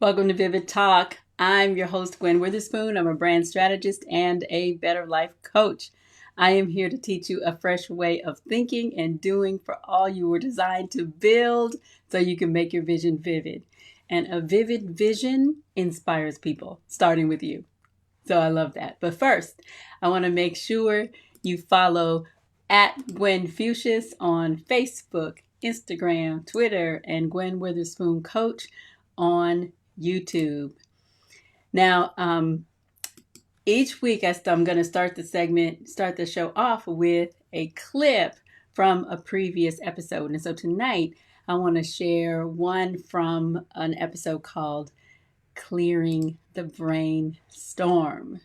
Welcome to Vivid Talk. I'm your host, Gwen Witherspoon. I'm a brand strategist and a better life coach. I am here to teach you a fresh way of thinking and doing for all you were designed to build so you can make your vision vivid. And a vivid vision inspires people, starting with you. So I love that. But first, I want to make sure you follow at Gwen Fuchsius on Facebook, Instagram, Twitter, and Gwen Witherspoon Coach on YouTube. Now, each week I'm going to start the show off with a clip from a previous episode. And so tonight, I want to share one from an episode called Clearing the Brainstorm.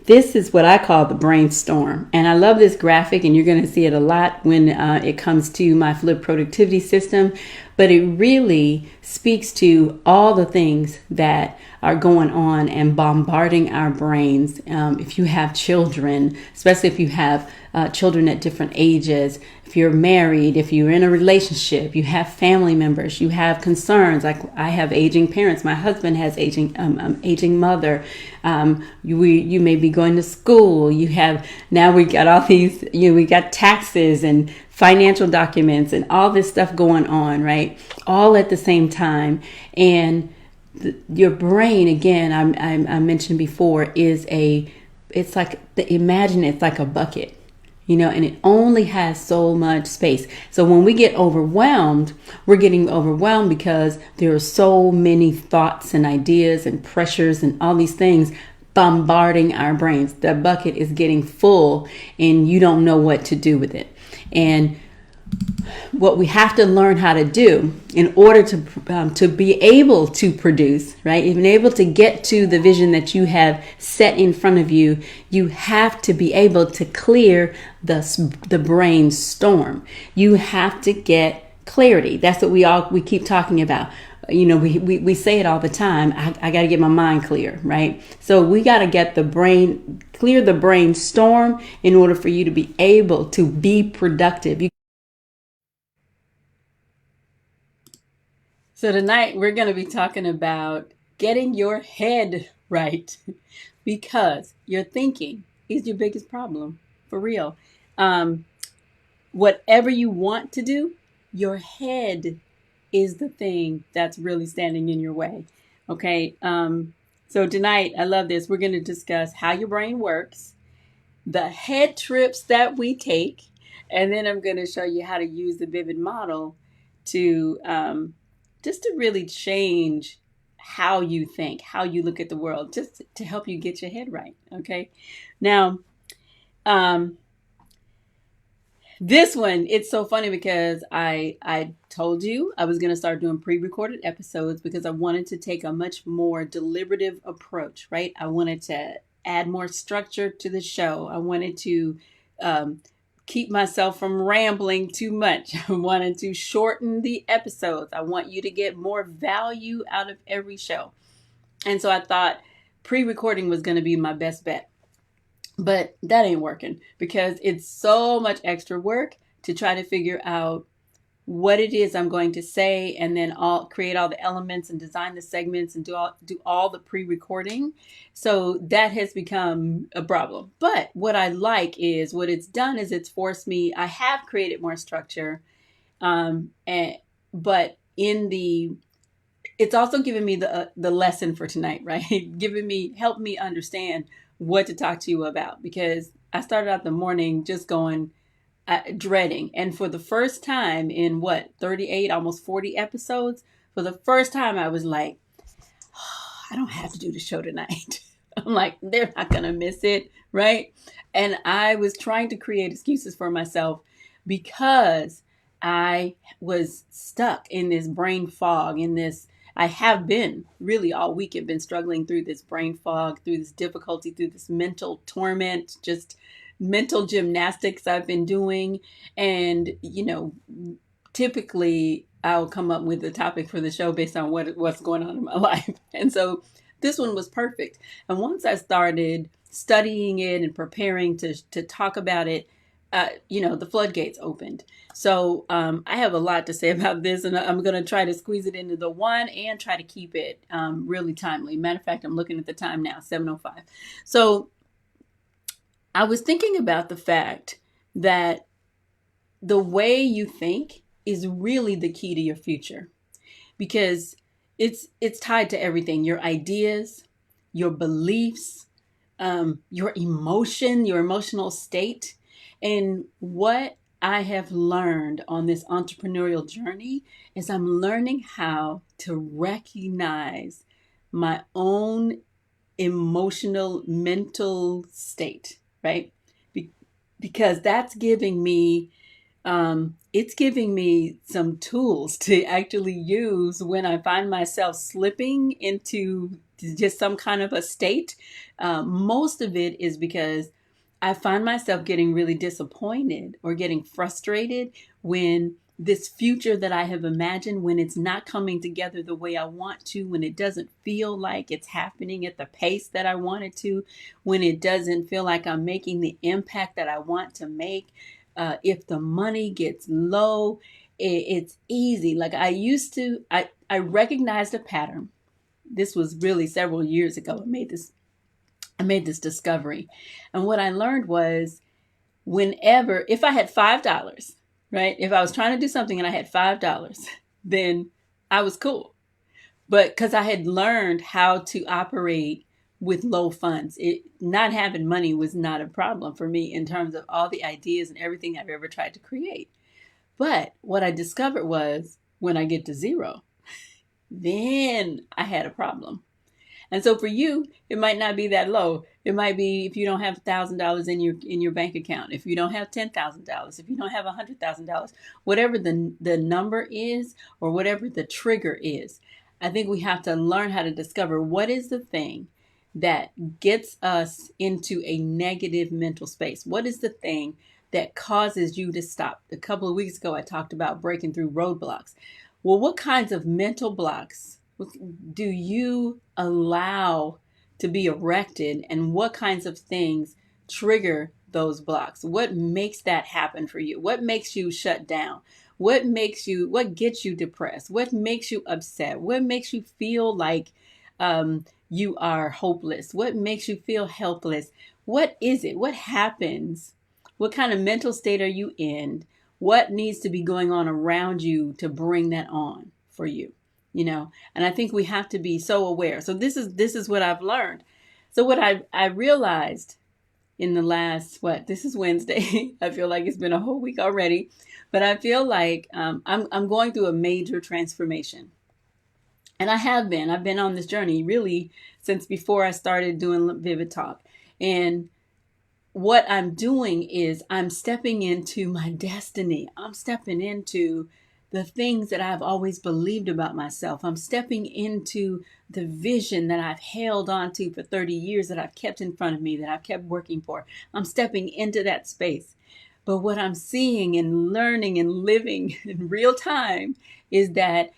This is what I call the brainstorm. And I love this graphic, and you're going to see it a lot when it comes to my Flip Productivity System. But it really speaks to all the things that are going on and bombarding our brains. If you have children, especially if you have children at different ages, if you're married, if you're in a relationship, you have family members, you have concerns. Like I have aging parents. My husband has aging mother. You may be going to school. You have, now we got all these, we got taxes and financial documents and all this stuff going on, right? All at the same time. And your brain, again, I mentioned before, it's like a bucket. And it only has so much space. So when we get overwhelmed, we're getting overwhelmed because there are so many thoughts and ideas and pressures and all these things bombarding our brains. The bucket is getting full and you don't know what to do with it. And what we have to learn how to do in order to be able to produce, right? Even able to get to the vision that you have set in front of you, you have to be able to clear the brainstorm. You have to get clarity. That's what we keep talking about. We say it all the time. I got to get my mind clear, right? So we got to get clear the brainstorm in order for you to be able to be productive. So tonight we're going to be talking about getting your head right because your thinking is your biggest problem, for real. Whatever you want to do, your head is the thing that's really standing in your way. Okay. So tonight, I love this. We're going to discuss how your brain works, the head trips that we take, and then I'm going to show you how to use the V.I.V.I.D model to just to really change how you think, how you look at the world, just to help you get your head right. Okay. Now, this one, it's so funny because I told you I was going to start doing pre-recorded episodes because I wanted to take a much more deliberative approach, right? I wanted to add more structure to the show. I wanted to keep myself from rambling too much. I wanted to shorten the episodes. I want you to get more value out of every show. And so I thought pre-recording was going to be my best bet. But that ain't working because it's so much extra work to try to figure out what it is I'm going to say and then create all the elements and design the segments and do all the pre-recording. So that has become a problem. But what I like is what it's done is it's forced me, I have created more structure. But it's also given me the lesson for tonight, right? Helped me understand what to talk to you about because I started out the morning just going, dreading. And for the first time in 38, almost 40 episodes, for the first time I was like, oh, I don't have to do the show tonight. I'm like, they're not going to miss it, right? And I was trying to create excuses for myself because I was stuck in this brain fog, I have been really all week have been struggling through this brain fog, through this difficulty, through this mental torment, just mental gymnastics I've been doing. And, typically I'll come up with a topic for the show based on what's going on in my life. And so this one was perfect. And once I started studying it and preparing to talk about it, the floodgates opened. So I have a lot to say about this, and I'm going to try to squeeze it into the one and try to keep it really timely. Matter of fact, I'm looking at the time now, 7:05. So I was thinking about the fact that the way you think is really the key to your future, because it's tied to everything: your ideas, your beliefs, your your emotional state. And what I have learned on this entrepreneurial journey is I'm learning how to recognize my own emotional, mental state, right? Be- because that's giving me it's giving me some tools to actually use when I find myself slipping into just some kind of a state. Most of it is because I find myself getting really disappointed or getting frustrated when this future that I have imagined, when it's not coming together the way I want to, when it doesn't feel like it's happening at the pace that I want it to, when it doesn't feel like I'm making the impact that I want to make. If the money gets low, it's easy. Like I recognized a pattern. This was really several years ago. I made this discovery. And what I learned was, if I had $5, right? If I was trying to do something and I had $5, then I was cool. But because I had learned how to operate with low funds, not having money was not a problem for me in terms of all the ideas and everything I've ever tried to create. But what I discovered was, when I get to zero, then I had a problem. And so for you, it might not be that low. It might be if you don't have $1,000 in your bank account, if you don't have $10,000, if you don't have $100,000, whatever the number is, or whatever the trigger is. I think we have to learn how to discover what is the thing that gets us into a negative mental space. What is the thing that causes you to stop? A couple of weeks ago, I talked about breaking through roadblocks. Well, what kinds of mental blocks do you allow to be erected, and what kinds of things trigger those blocks? What makes that happen for you? What makes you shut down? What gets you depressed? What makes you upset? What makes you feel like you are hopeless? What makes you feel helpless? What is it? What happens? What kind of mental state are you in? What needs to be going on around you to bring that on for you? And I think we have to be so aware. So this is what I've learned. So what I realized in the last, this is Wednesday. I feel like it's been a whole week already, but I feel like I'm going through a major transformation. And I've been on this journey really since before I started doing V.I.V.I.D Talk. And what I'm doing is I'm stepping into my destiny. I'm stepping into the things that I've always believed about myself. I'm stepping into the vision that I've held on to for 30 years, that I've kept in front of me, that I've kept working for. I'm stepping into that space. But what I'm seeing and learning and living in real time is that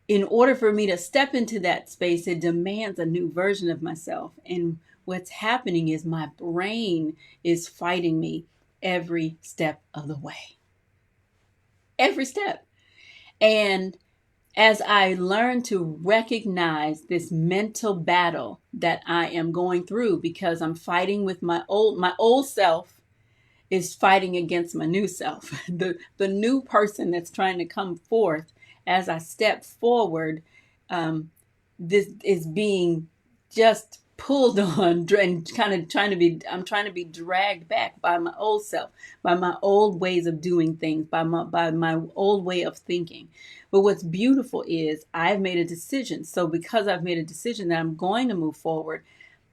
in order for me to step into that space, it demands a new version of myself. And what's happening is my brain is fighting me every step of the way. Every step. And as I learn to recognize this mental battle that I am going through, because I'm fighting with my old self is fighting against my new self, the new person that's trying to come forth as I step forward. This is being just pulled on and I'm trying to be dragged back by my old self, by my old ways of doing things, by my old way of thinking. But what's beautiful is I've made a decision. So because I've made a decision that I'm going to move forward,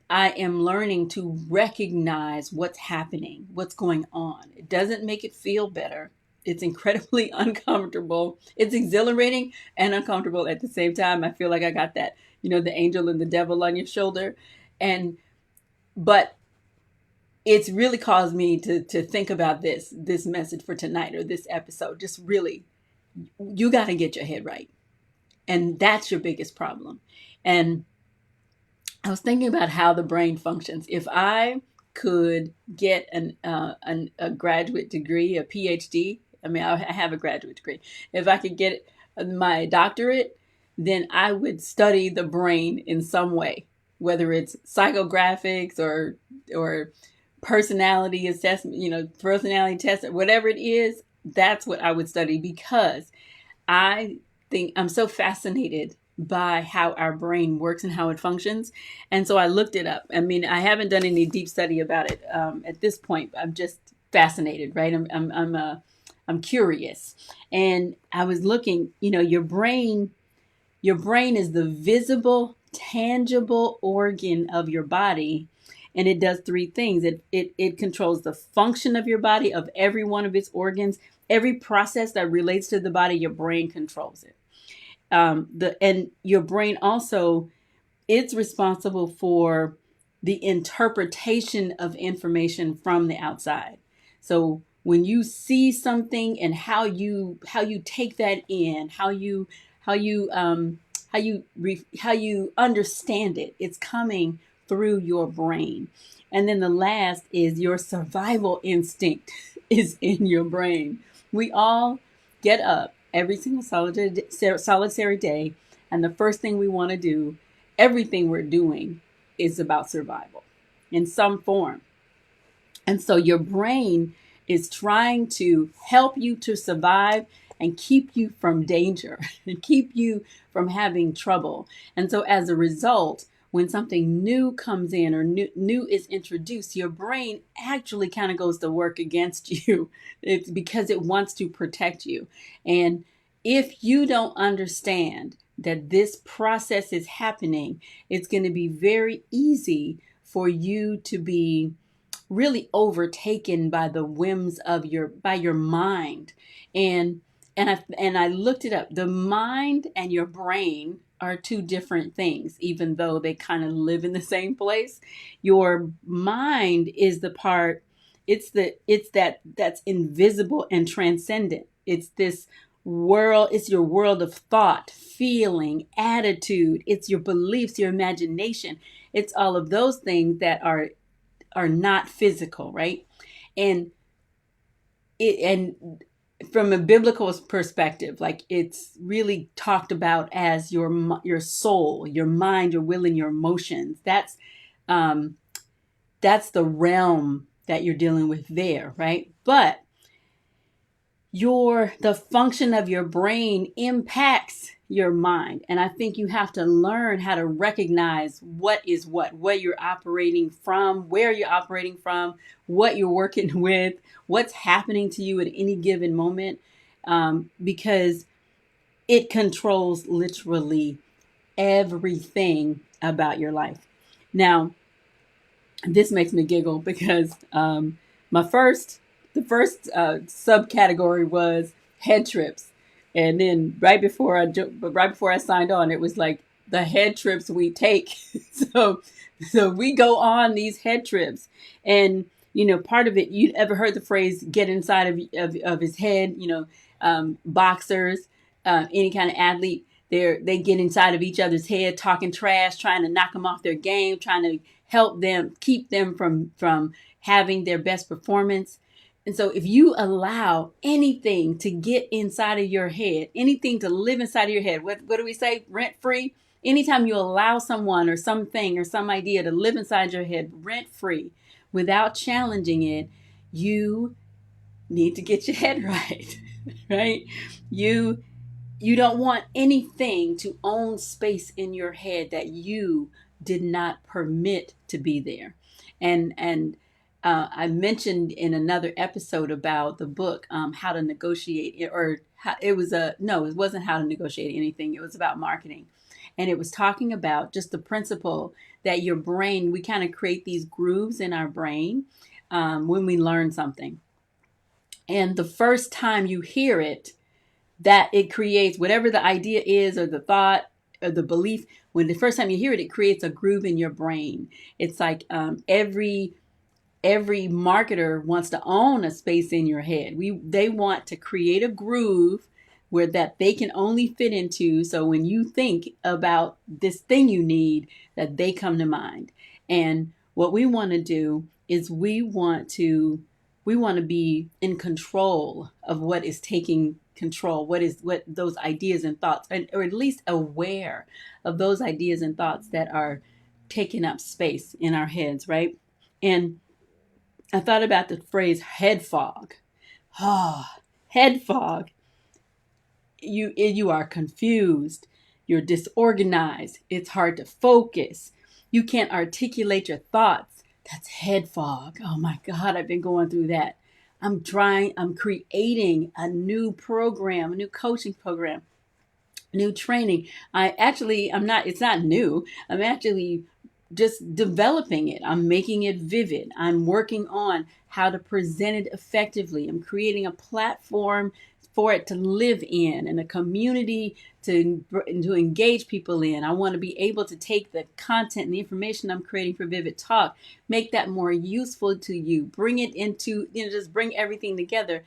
I am learning to recognize what's happening, what's going on. It doesn't make it feel better. It's incredibly uncomfortable. It's exhilarating and uncomfortable at the same time. I feel like I got that, the angel and the devil on your shoulder. But it's really caused me to think about this message for tonight, or this episode. Just really, you got to get your head right. And that's your biggest problem. And I was thinking about how the brain functions. If I could get a graduate degree, a PhD. I mean, I have a graduate degree. If I could get my doctorate, then I would study the brain in some way, whether it's psychographics or personality assessment, personality test, whatever it is. That's what I would study, because I think I'm so fascinated by how our brain works and how it functions. And so I looked it up. I mean, I haven't done any deep study about it at this point. I'm just fascinated, right? I'm curious. And I was looking, your brain is the visible, tangible organ of your body. And it does three things. It controls the function of your body, of every one of its organs. Every process that relates to the body, your brain controls it. And your brain also, it's responsible for the interpretation of information from the outside. So when you see something and how you take that in, how you understand it, it's coming through your brain. And then the last is your survival instinct is in your brain. We all get up every single solitary day, and the first thing we want to do, everything we're doing, is about survival in some form. And so your brain is trying to help you to survive and keep you from danger and keep you from having trouble. And so as a result, when something new comes in or new is introduced, your brain actually kind of goes to work against you. It's because it wants to protect you. And if you don't understand that this process is happening, it's going to be very easy for you to be really overtaken by the whims of your mind. And I looked it up. The mind and your brain are two different things, even though they kind of live in the same place. Your mind is the part, that's invisible and transcendent. It's this world, it's your world of thought, feeling, attitude, it's your beliefs, your imagination. It's all of those things that are not physical, right? And from a biblical perspective, like, it's really talked about as your soul, your mind, your will, and your emotions. That's the realm that you're dealing with there, right? But the function of your brain impacts your mind. And I think you have to learn how to recognize what you're operating from, where you're operating from, what you're working with, what's happening to you at any given moment, because it controls literally everything about your life. Now, this makes me giggle because the first subcategory was head trips, and then right before I signed on, it was like the head trips we take. so we go on these head trips, and part of it, you ever heard the phrase "get inside of his head"? Boxers, any kind of athlete, they get inside of each other's head, talking trash, trying to knock them off their game, trying to help them, keep them from having their best performance. And so if you allow anything to get inside of your head, anything to live inside of your head, what do we say? Rent free. Anytime you allow someone or something or some idea to live inside your head rent free without challenging it, you need to get your head right, right? You don't want anything to own space in your head that you did not permit to be there. And I mentioned in another episode about the book, How to Negotiate, or how, it wasn't How to Negotiate Anything. It was about marketing. And it was talking about just the principle that your brain, we kind of create these grooves in our brain when we learn something. And the first time you hear it, that it creates whatever the idea is or the thought or the belief. When the first time you hear it, it creates a groove in your brain. It's like every marketer wants to own a space in your head. They want to create a groove where that they can only fit into. So when you think about this thing you need, that they come to mind. And what we want to do is we want to be in control of what is taking control, what those ideas and thoughts, or at least aware of those ideas and thoughts that are taking up space in our heads, right? And I thought about the phrase head fog. Ah, head fog. You are confused, you're disorganized, it's hard to focus, you can't articulate your thoughts. That's head fog. Oh my God, I've been going through that. I'm creating a new program, a new coaching program, new training. I'm not, it's not new. I'm actually just developing it. I'm making it vivid. I'm working on how to present it effectively. I'm creating a platform for it to live in and a community to engage people in. I want to be able to take the content and the information I'm creating for Vivid Talk, make that more useful to you, bring it into, just bring everything together.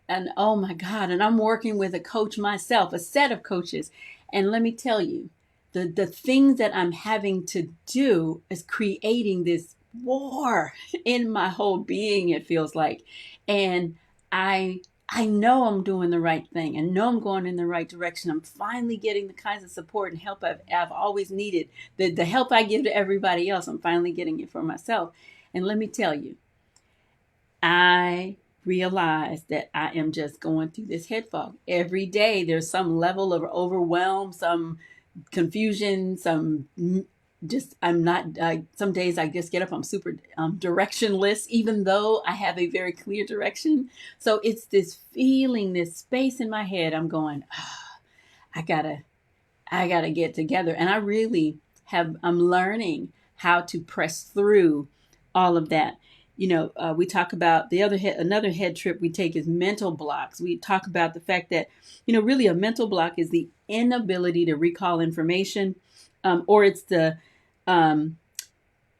And oh my God, and I'm working with a coach myself, a set of coaches. And let me tell you, the things that I'm having to do is creating this war in my whole being, it feels like. And I I know I'm doing the right thing. I know I'm going in the right direction. I'm finally getting the kinds of support and help I've always needed. The help I give to everybody else, I'm finally getting it for myself. And let me tell you, I realize that I am just going through this head fog. Every day there's some level of overwhelm, some confusion, just I'm not some days I just get up, I'm super directionless, even though I have a very clear direction. So it's this feeling, this space in my head. I'm going, I gotta get together. And I really I'm learning how to press through all of that. We talk about another head trip we take is mental blocks. We talk about the fact that, really a mental block is the inability to recall information, or it's the,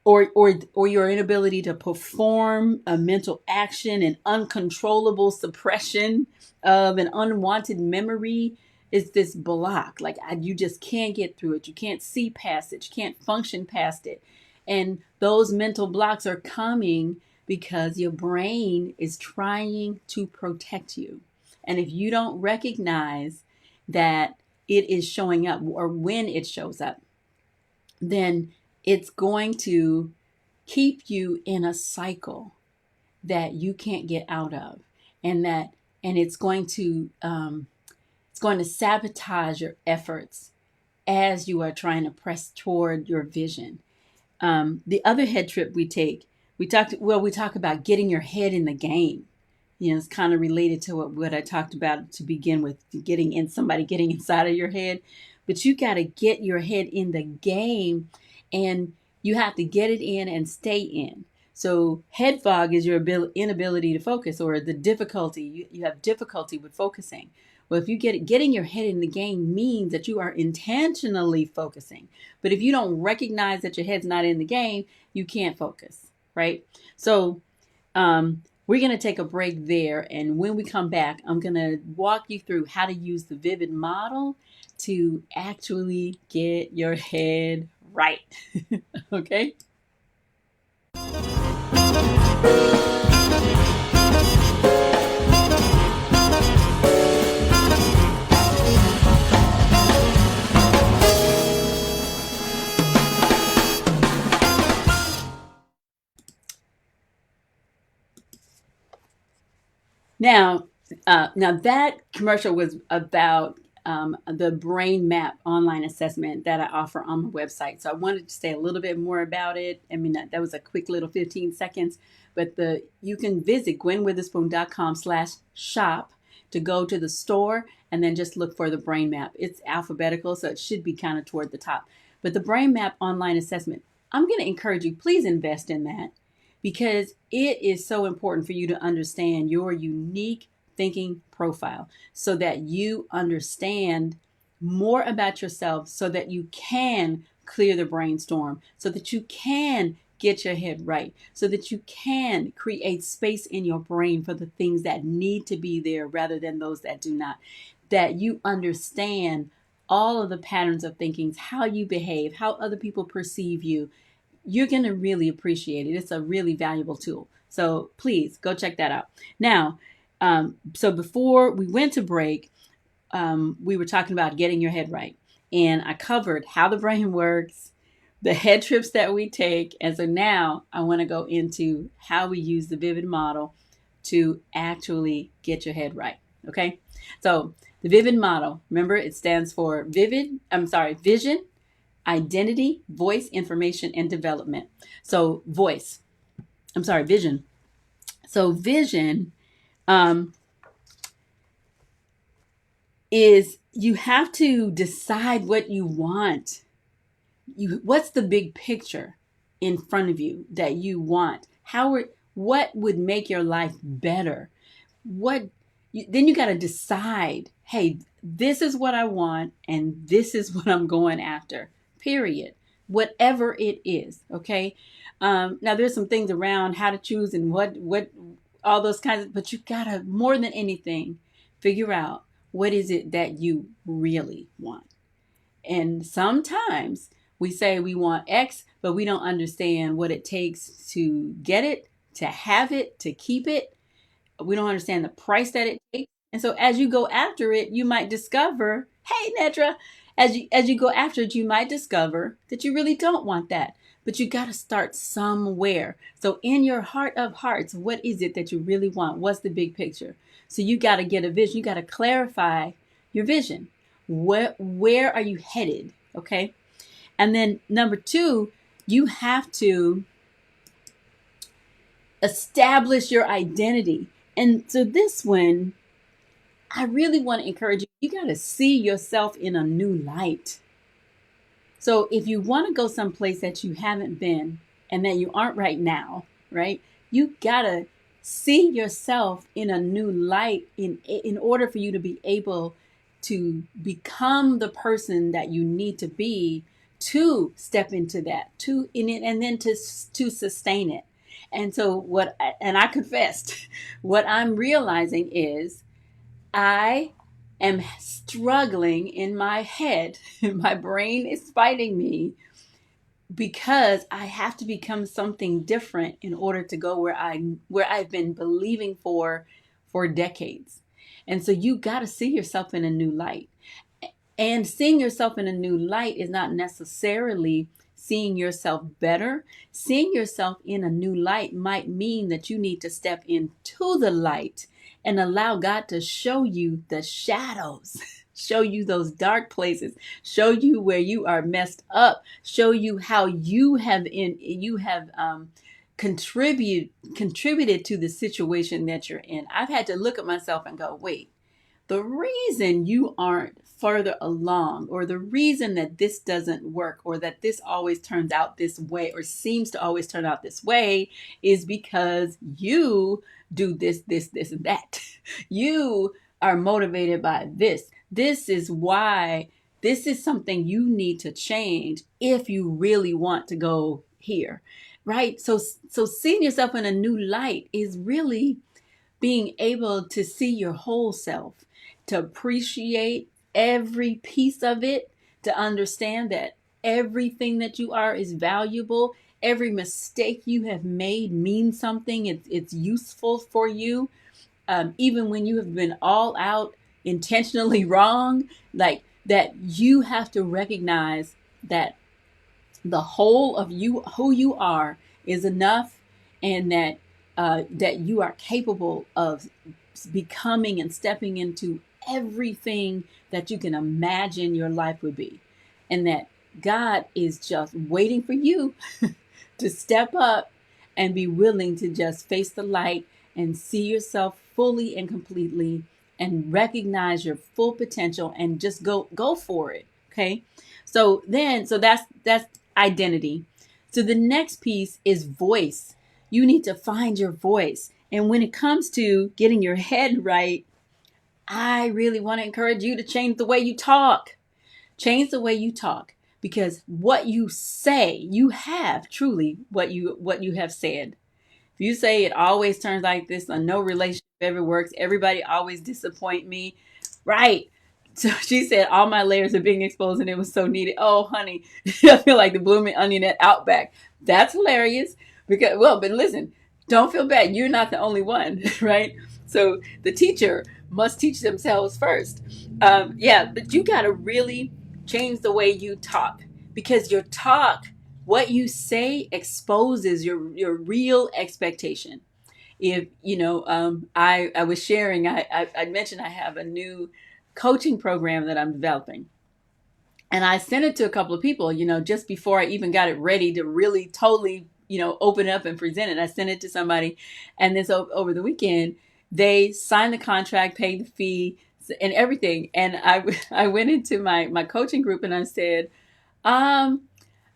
or your inability to perform a mental action, and uncontrollable suppression of an unwanted memory is this block. Like you just can't get through it. You can't see past it. You can't function past it. And those mental blocks are coming because your brain is trying to protect you. And if you don't recognize that it is showing up, or when it shows up, then it's going to keep you in a cycle that you can't get out of, and it's going to sabotage your efforts as you are trying to press toward your vision. The other head trip we talk about getting your head in the game. It's kind of related to what I talked about to begin with, getting inside of your head. But you got to get your head in the game, and you have to get it in and stay in. So head fog is your inability to focus, or the difficulty. You have difficulty with focusing. Well, if you getting your head in the game means that you are intentionally focusing. But if you don't recognize that your head's not in the game, you can't focus, right? So we're going to take a break there. And when we come back, I'm going to walk you through how to use the V.I.V.I.D model to actually get your head right. Okay? Now that commercial was about the Brain Map online assessment that I offer on my website. So I wanted to say a little bit more about it. I mean, that was a quick little 15 seconds, but you can visit gwenwitherspoon.com/shop to go to the store and then just look for the Brain Map. It's alphabetical, so it should be kind of toward the top. But the Brain Map online assessment, I'm going to encourage you, please invest in that, because it is so important for you to understand your unique thinking profile so that you understand more about yourself, so that you can clear the brainstorm, so that you can get your head right, so that you can create space in your brain for the things that need to be there rather than those that do not, that you understand all of the patterns of thinking, how you behave, how other people perceive you, you're going to really appreciate it. It's a really valuable tool. So please go check that out. Now, so before we went to break, we were talking about getting your head right. And I covered how the brain works, the head trips that we take. And so now I want to go into how we use the V.I.V.I.D model to actually get your head right. Okay. So the V.I.V.I.D model, remember, it stands for vision, identity, voice, information, and development. So vision. So vision is you have to decide what you want. What's the big picture in front of you that you want? What would make your life better? Then you got to decide, hey, this is what I want and this is what I'm going after, period. Whatever it is. Okay. Now there's some things around how to choose and what all those kinds of, but you gotta, more than anything, figure out what is it that you really want. And sometimes we say we want X, but we don't understand what it takes to get it, to have it, to keep it. We don't understand the price that it takes. And so as you go after it, you might discover, hey, Nedra, as you go after it, you might discover that you really don't want that. But you got to start somewhere. So in your heart of hearts, what is it that you really want? What's the big picture? So you got to get a vision. You got to clarify your vision. Where are you headed? Okay. And then number 2, you have to establish your identity. And so this one, I really want to encourage you. You got to see yourself in a new light. So if you want to go someplace that you haven't been and that you aren't right now, right? You got to see yourself in a new light in order for you to be able to become the person that you need to be to step into that, and then to sustain it. And so I confessed, what I'm realizing is I am struggling in my head. My brain is fighting me because I have to become something different in order to go where I've been believing for decades. And so you got to see yourself in a new light. And seeing yourself in a new light is not necessarily seeing yourself better. Seeing yourself in a new light might mean that you need to step into the light and allow God to show you the shadows, show you those dark places, show you where you are messed up, show you how you have contributed to the situation that you're in. I've had to look at myself and go, wait, the reason you aren't further along, or the reason that this doesn't work, or that this always turns out this way, or seems to always turn out this way, is because you do this, and that. You are motivated by this. This is why. This is something you need to change if you really want to go here, right? So seeing yourself in a new light is really being able to see your whole self, to appreciate every piece of it, to understand that everything that you are is valuable. Every mistake you have made means something. It's useful for you. Even when you have been all out intentionally wrong, like that, you have to recognize that the whole of you, who you are, is enough, and that you are capable of becoming and stepping into everything that you can imagine your life would be, and that God is just waiting for you to step up and be willing to just face the light and see yourself fully and completely and recognize your full potential and just go for it. Okay. So that's identity. So the next piece is voice. You need to find your voice. And when it comes to getting your head right, I really want to encourage you to change the way you talk. Change the way you talk, because what you say, you have truly what you have said. If you say it always turns like this, and no relationship ever works, everybody always disappoint me, right? So she said all my layers are being exposed and it was so needed. Oh, honey, I feel like the blooming onion at Outback. That's hilarious. Because, well, but listen, don't feel bad. You're not the only one, right? So the teacher must teach themselves first. Yeah, but you got to really change the way you talk, because your talk, what you say, exposes your real expectation. If you know, I was sharing, I mentioned I have a new coaching program that I'm developing, and I sent it to a couple of people, just before I even got it ready to really totally, open it up and present it. I sent it to somebody, and this over the weekend, they signed the contract, paid the fee, and everything. And I went into my coaching group and I said, um,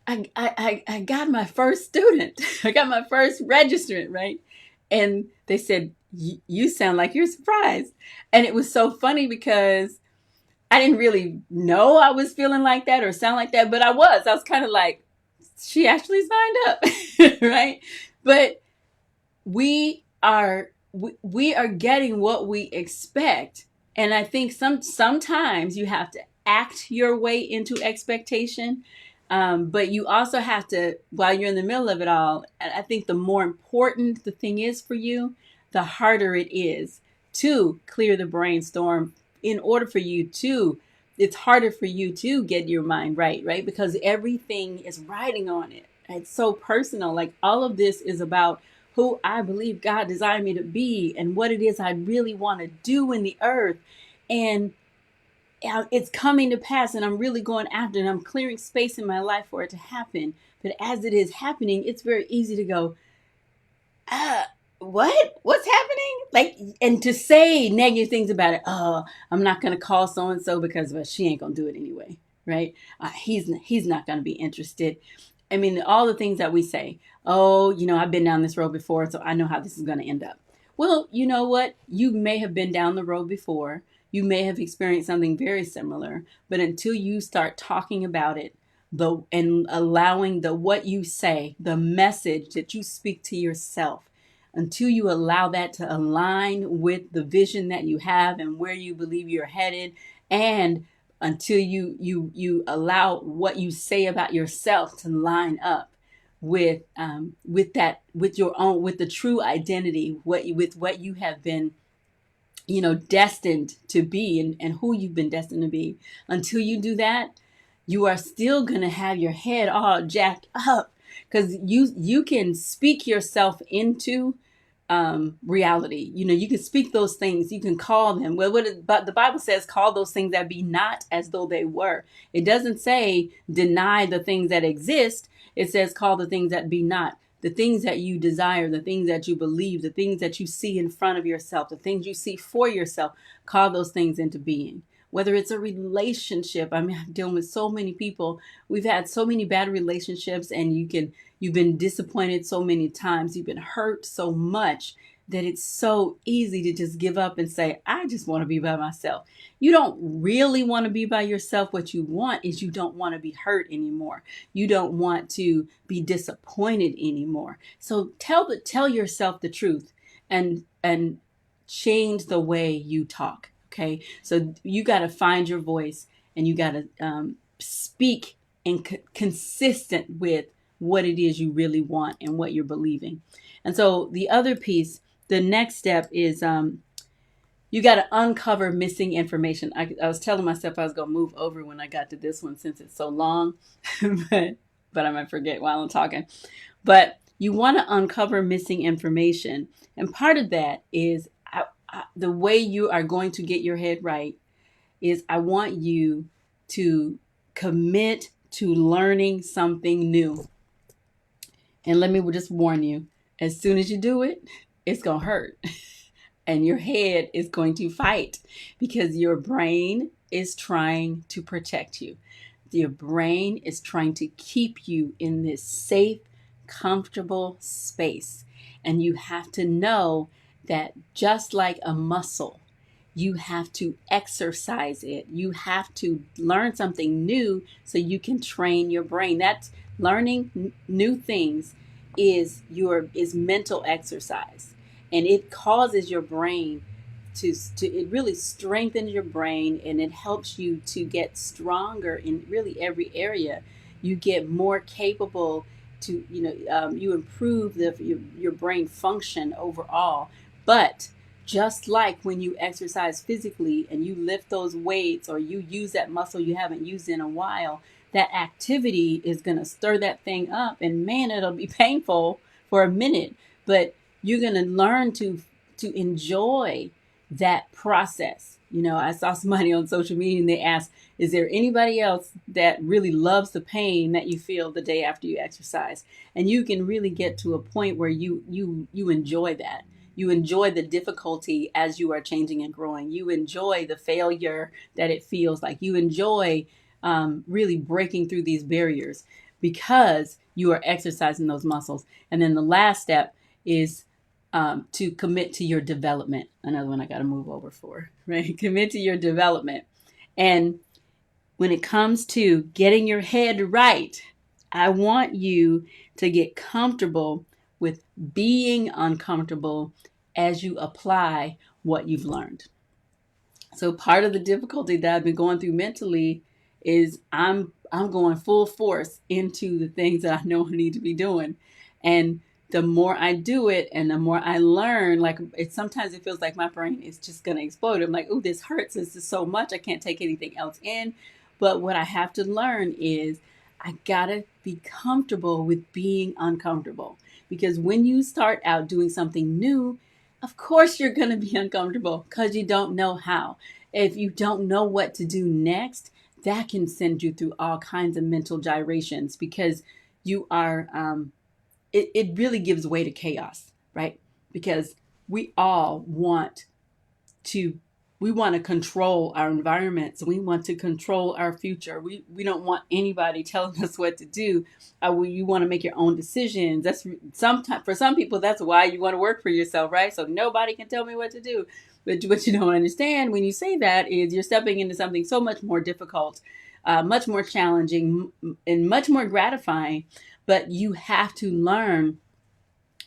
I got my first student. I got my first registrant, right? And they said, you sound like you're surprised. And it was so funny because I didn't really know I was feeling like that or sound like that, but I was. I was kind of like, she actually signed up, right? But we are getting what we expect, and I think sometimes you have to act your way into expectation, but you also have to, while you're in the middle of it all, I think the more important the thing is for you, the harder it is to clear the brainstorm. In order for you to It's harder for you to get your mind right, because everything is riding on it. It's so personal. Like, all of this is about who I believe God designed me to be and what it is I really want to do in the earth. And it's coming to pass, and I'm really going after it, and I'm clearing space in my life for it to happen. But as it is happening, it's very easy to go, uh, what's happening? Like, and to say negative things about it. Oh, I'm not going to call so and so because, well, she ain't going to do it anyway, right? He's not going to be interested. I mean, all the things that we say. Oh, I've been down this road before, so I know how this is going to end up. Well, you know what? You may have been down the road before. You may have experienced something very similar, but until you start talking about it, and allowing the what you say, the message that you speak to yourself, until you allow that to align with the vision that you have and where you believe you're headed, and until you allow what you say about yourself to line up with your own, with the true identity, with what you have been, destined to be, and who you've been destined to be. Until you do that, you are still going to have your head all jacked up, because you can speak yourself into reality. You can speak those things. You can call them. Well, but the Bible says, call those things that be not as though they were. It doesn't say deny the things that exist. It says call the things that be not. The things that you desire, the things that you believe, the things that you see in front of yourself, the things you see for yourself, call those things into being. Whether it's a relationship, I mean, I'm dealing with so many people. We've had so many bad relationships, and you've been disappointed so many times. You've been hurt so much that it's so easy to just give up and say, I just want to be by myself. You don't really want to be by yourself. What you want is, you don't want to be hurt anymore. You don't want to be disappointed anymore. So tell yourself the truth, and change the way you talk. Okay. So you got to find your voice, and you got to speak and consistent with what it is you really want and what you're believing. And so the other piece, the next step is, you got to uncover missing information. I was telling myself I was going to move over when I got to this one, since it's so long, but I might forget while I'm talking. But you want to uncover missing information. And part of that is, the way you are going to get your head right is, I want you to commit to learning something new. And let me just warn you, as soon as you do it, it's going to hurt. And your head is going to fight, because your brain is trying to protect you. Your brain is trying to keep you in this safe, comfortable space. And you have to know that, just like a muscle, you have to exercise it. You have to learn something new so you can train your brain. That's learning new things is mental exercise, and it causes your brain to it really strengthens your brain, and it helps you to get stronger in really every area. You get more capable to, you improve your brain function overall. But just like when you exercise physically and you lift those weights, or you use that muscle you haven't used in a while, that activity is going to stir that thing up, and man, it'll be painful for a minute, but you're going to learn to enjoy that process. I saw somebody on social media and they asked, is there anybody else that really loves the pain that you feel the day after you exercise? And you can really get to a point where you enjoy that. You enjoy the difficulty as you are changing and growing. You enjoy the failure that it feels like. You enjoy really breaking through these barriers because you are exercising those muscles. And then the last step is to commit to your development. Another one I got to move over for, right? Commit to your development. And when it comes to getting your head right, I want you to get comfortable with being uncomfortable as you apply what you've learned. So part of the difficulty that I've been going through mentally is I'm going full force into the things that I know I need to be doing. And the more I do it and the more I learn, like sometimes it feels like my brain is just going to explode. I'm like, oh, this hurts. This is so much. I can't take anything else in. But what I have to learn is I got to be comfortable with being uncomfortable. Because when you start out doing something new, of course you're going to be uncomfortable because you don't know how. If you don't know what to do next, that can send you through all kinds of mental gyrations, because you are, it really gives way to chaos, right? Because we all want to control our environments. We want to control our future. We don't want anybody telling us what to do. You want to make your own decisions. That's sometimes for some people, that's why you want to work for yourself, right? So nobody can tell me what to do. But what you don't understand when you say that is you're stepping into something so much more difficult, much more challenging, and much more gratifying. But you have to learn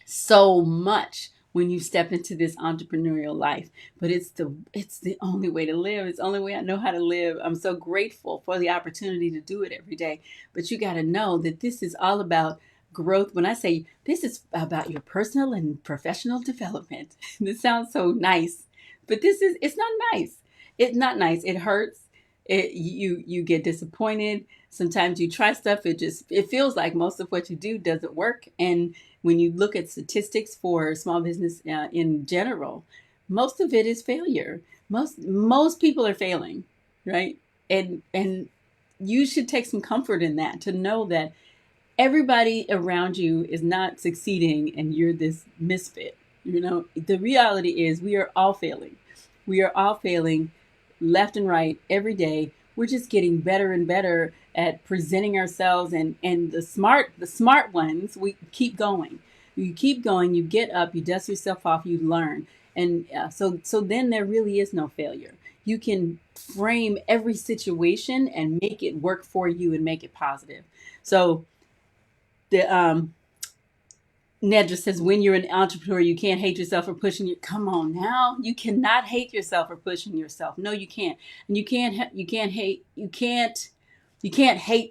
so much when you step into this entrepreneurial life. But it's the only way to live. It's the only way I know how to live. I'm so grateful for the opportunity to do it every day. But you got to know that this is all about growth. When I say this is about your personal and professional development, this sounds so nice, but it's not nice. It's not nice. It hurts. You get disappointed. Sometimes you try stuff. It feels like most of what you do doesn't work. And when you look at statistics for small business in general, most of it is failure. Most people are failing, right? And you should take some comfort in that, to know that everybody around you is not succeeding and you're this misfit. The reality is we are all failing. We are all failing left and right every day. We're just getting better and better at presenting ourselves, and the smart ones, we keep going. You keep going, you get up, you dust yourself off, you learn. And so then there really is no failure. You can frame every situation and make it work for you and make it positive. So the Ned just says, when you're an entrepreneur, you can't hate yourself for pushing you. Come on now, you cannot hate yourself for pushing yourself. No, you can't. And you can't hate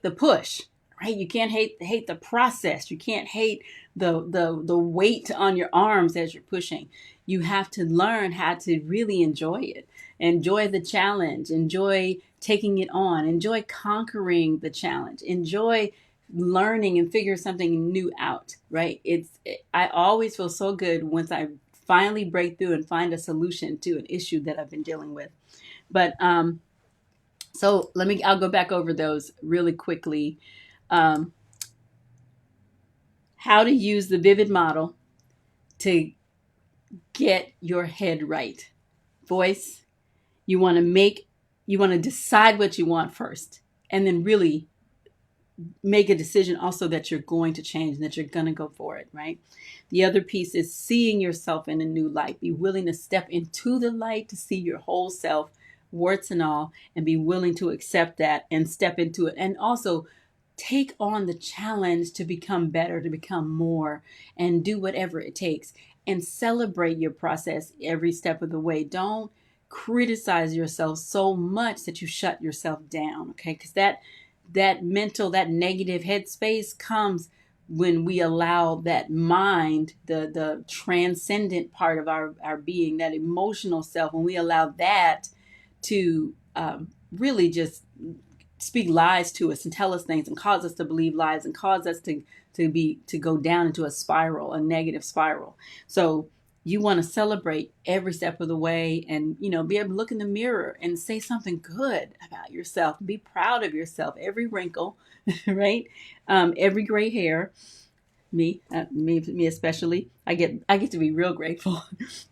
the push, right? You can't hate the process. You can't hate the weight on your arms as you're pushing. You have to learn how to really enjoy it. Enjoy the challenge. Enjoy taking it on. Enjoy conquering the challenge. Enjoy learning and figure something new out, right? I always feel so good once I finally break through and find a solution to an issue that I've been dealing with. But so I'll go back over those really quickly. How to use the V.I.V.I.D model to get your head right. Voice, you want to decide what you want first, and then really make a decision also that you're going to change and that you're going to go for it, right? The other piece is seeing yourself in a new light. Be willing to step into the light to see your whole self, warts and all, and be willing to accept that and step into it. And also take on the challenge to become better, to become more, and do whatever it takes. and celebrate your process every step of the way. Don't criticize yourself so much that you shut yourself down, okay? Because that negative headspace comes when we allow that mind, the transcendent part of our being, that emotional self, when we allow that to really just speak lies to us and tell us things and cause us to believe lies and cause us to go down into a spiral, a negative spiral. So you want to celebrate every step of the way, and be able to look in the mirror and say something good about yourself. Be proud of yourself. Every wrinkle, right? Every gray hair. Me especially. I get to be real grateful.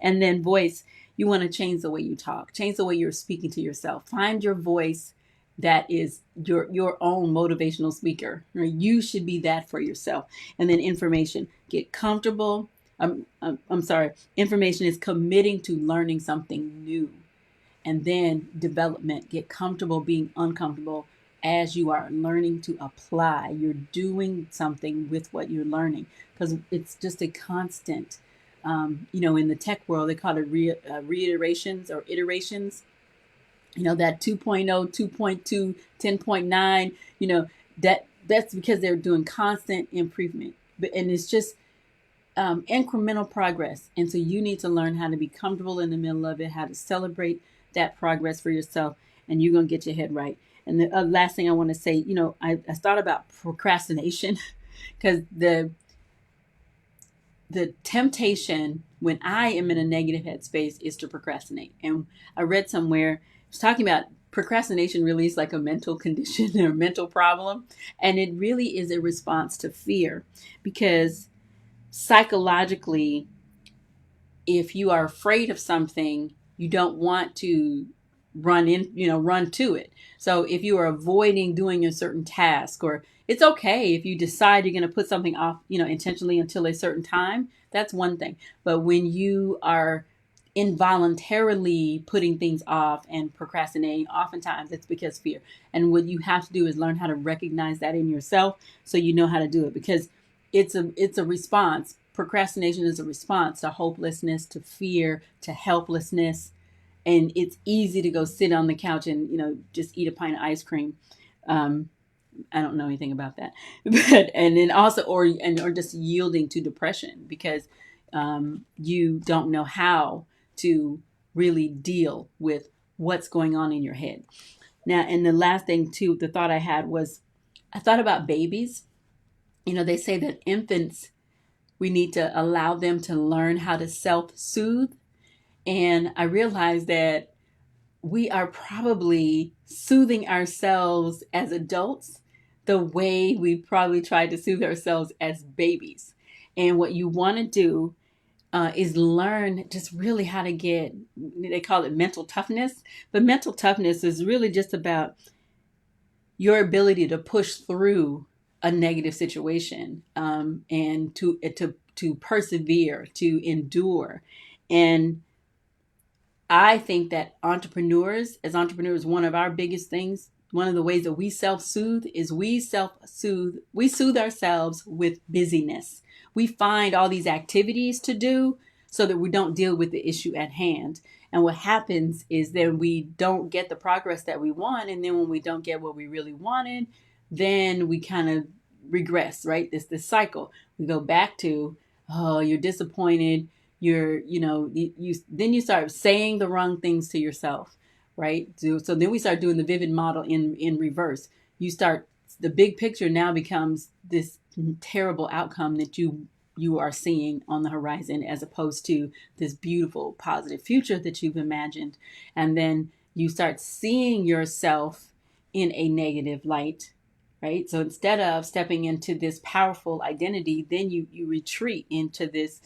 And then voice. You want to change the way you talk. Change the way you're speaking to yourself. Find your voice that is your own motivational speaker. Right? You should be that for yourself. And then information. Get comfortable. I'm sorry. Information is committing to learning something new. And then development. Get comfortable being uncomfortable as you are learning to apply. You're doing something with what you're learning, because it's just a constant. In the tech world, they call it reiterations or iterations. That 2.0, 2.2, 10.9, that's because they're doing constant improvement. And it's just incremental progress. And so you need to learn how to be comfortable in the middle of it, how to celebrate that progress for yourself, and you're going to get your head right. And the last thing I want to say, I thought about procrastination because the temptation when I am in a negative headspace is to procrastinate. And I read somewhere, it was talking about procrastination really is like a mental condition or mental problem. And it really is a response to fear, because psychologically, if you are afraid of something, you don't want to run to it. So if you are avoiding doing a certain task, or it's okay if you decide you're going to put something off, intentionally until a certain time, that's one thing. But when you are involuntarily putting things off and procrastinating, oftentimes it's because fear. And what you have to do is learn how to recognize that in yourself so you know how to do it, because it's a response. Procrastination is a response to hopelessness, to fear, to helplessness. And it's easy to go sit on the couch and, just eat a pint of ice cream. I don't know anything about that, but, and then also, or just yielding to depression because you don't know how to really deal with what's going on in your head. Now, and the last thing too, the thought I had was, I thought about babies. They say that infants, we need to allow them to learn how to self-soothe. And I realized that we are probably soothing ourselves as adults the way we probably tried to soothe ourselves as babies. And what you want to do is learn just really how to get, they call it mental toughness. But mental toughness is really just about your ability to push through a negative situation, and to persevere, to endure. And I think that as entrepreneurs, one of our biggest things, one of the ways that we self-soothe is we soothe ourselves with busyness. We find all these activities to do so that we don't deal with the issue at hand. And what happens is that we don't get the progress that we want. And then when we don't get what we really wanted, then we kind of regress, right? This cycle. We go back to, oh, you're disappointed. Then you start saying the wrong things to yourself, right? So then we start doing the V.I.V.I.D model in reverse. The big picture now becomes this terrible outcome that you are seeing on the horizon, as opposed to this beautiful, positive future that you've imagined. And then you start seeing yourself in a negative light, right? So instead of stepping into this powerful identity, then you retreat into this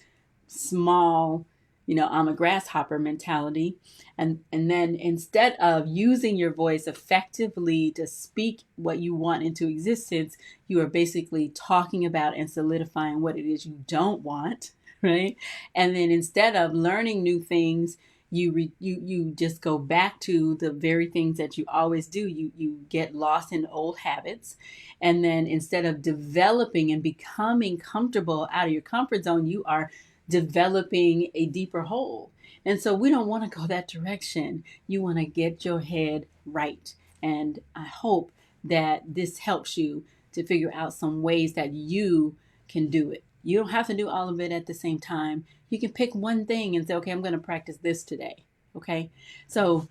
small, I'm a grasshopper mentality. And then instead of using your voice effectively to speak what you want into existence, you are basically talking about and solidifying what it is you don't want, right? And then instead of learning new things, you just go back to the very things that you always do. You get lost in old habits. And then instead of developing and becoming comfortable out of your comfort zone, you are developing a deeper whole. And so we don't want to go that direction. You want to get your head right. And I hope that this helps you to figure out some ways that you can do it. You don't have to do all of it at the same time. You can pick one thing and say, okay, I'm going to practice this today. Okay. So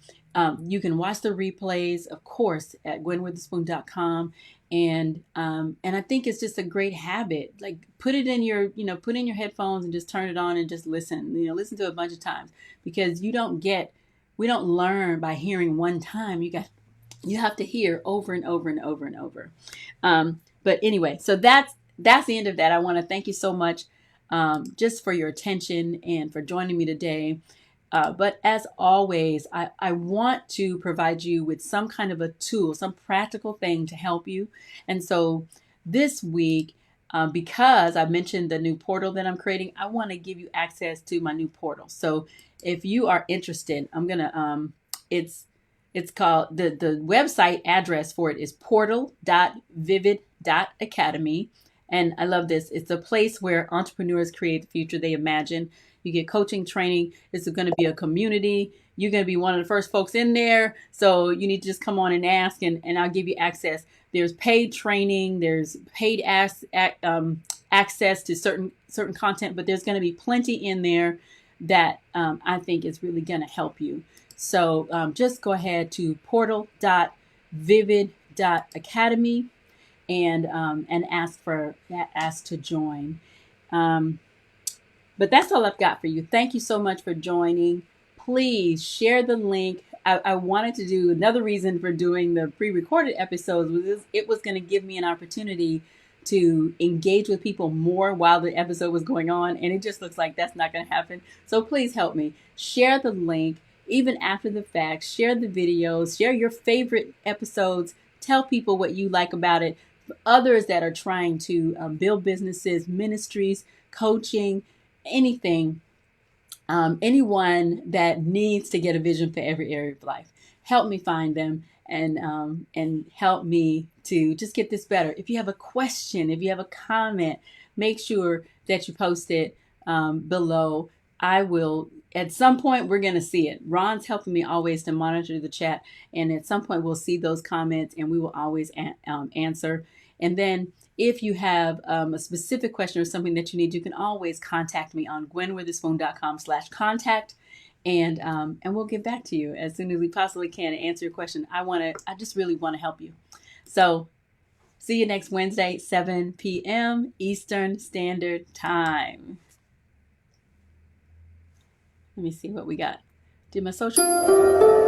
you can watch the replays, of course, at gwenwiththespoon.com. And I think it's just a great habit. Like put it in your, put in your headphones and just turn it on and just listen. Listen to it a bunch of times, because we don't learn by hearing one time. You have to hear over and over and over and over. But anyway, so that's the end of that. I want to thank you so much just for your attention and for joining me today. But as always, I want to provide you with some kind of a tool, some practical thing to help you. And so this week, because I mentioned the new portal that I'm creating, I want to give you access to my new portal. So if you are interested, I'm going to, it's called, the website address for it is portal.vivid.academy. And I love this. It's a place where entrepreneurs create the future they imagine. You get coaching, training. This is going to be a community. You're going to be one of the first folks in there. So you need to just come on and ask, and I'll give you access. There's paid training. There's paid access to certain content, but there's going to be plenty in there that I think is really going to help you. So just go ahead to portal.vivid.academy and ask to join. But that's all I've got for you. Thank you so much for joining. Please share the link. I wanted to do another reason for doing the pre-recorded episodes was it was going to give me an opportunity to engage with people more while the episode was going on. And it just looks like that's not going to happen. So please help me. Share the link. Even after the fact, share the videos, share your favorite episodes. Tell people what you like about it. For others that are trying to build businesses, ministries, coaching, anything, anyone that needs to get a vision for every area of life, help me find them and help me to just get this better. If you have a question, if you have a comment, make sure that you post it below. I will, at some point, we're going to see it. Ron's helping me always to monitor the chat. And at some point, we'll see those comments and we will always answer. And then if you have a specific question or something that you need, you can always contact me on gwenwiththespoon.com/contact. And we'll get back to you as soon as we possibly can and answer your question. I just really want to help you. So see you next Wednesday, 7 p.m. Eastern Standard Time. Let me see what we got. Do my social.